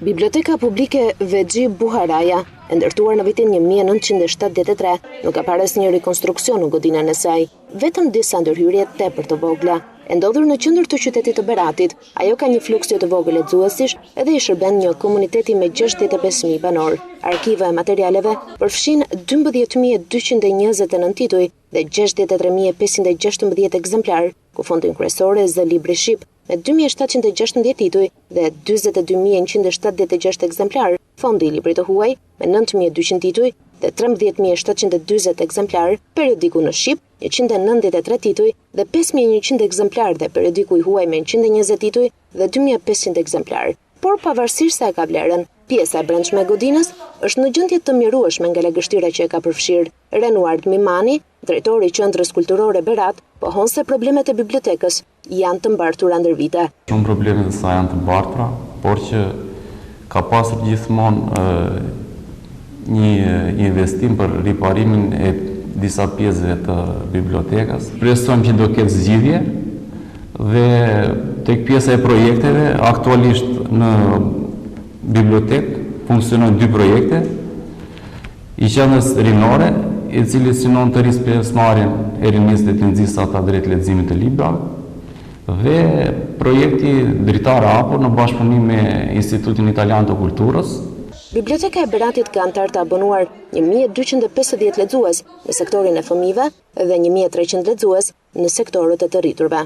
Biblioteka publike Vexhi Buharaja, e ndërtuar në vitin 1973, nuk ka parë asnjë rekonstruksion në godinën e saj, vetëm disa ndërhyrje tepër të vogla. E ndodhur në qendër të qytetit të Beratit, ajo ka një fluks të vogël lexuesish edhe i shërben një komuniteti me 65.000 banor. Arkiva e materialeve përfshin 12.229 tituj dhe 63.516 ekzemplar, ku fondin kryesor zë libri shqip me 2.716 tituj dhe 22.176 ekzemplar, fondi i librit të huaj me 9.200 tituj dhe 13.740 ekzemplar, periodiku në shqip 193 tituj dhe 5.100 ekzemplar dhe periodiku i huaj me 120 tituj dhe 2.500 ekzemplar. Por pavarësisht se e ka vlerën, pjesa e brendshme e godinës është në gjendje të mjerueshme nga lagështira që e ka përfshirë. Renuard Mimani, drejtori i Qendrës Kulturore Berat, pohon se problemet e bibliotekës janë të mbartura ndër vite. Shumë problemet e saj janë të mbartura, por që ka pasur gjithmonë një investim për riparimin e disa pjesëve të bibliotekës. Presojmë që do ketë zgjidhje dhe tek pjesa e projekteve, aktualisht në bibliotekë funksionojnë 2 projekte, i qendrës rinore, i cili synon të rrisë pjesëmarrjen e rinisë të nxjisë ata drejt leximit të librave, dhe projekti Dritare Hapur në bashkëpunim me Institutin Italian të Kulturës. Biblioteka e Beratit ka antar të abonuar 1.250 lexues në sektorin e fëmijëve dhe 1.300 lexues në sektorët e të rriturve.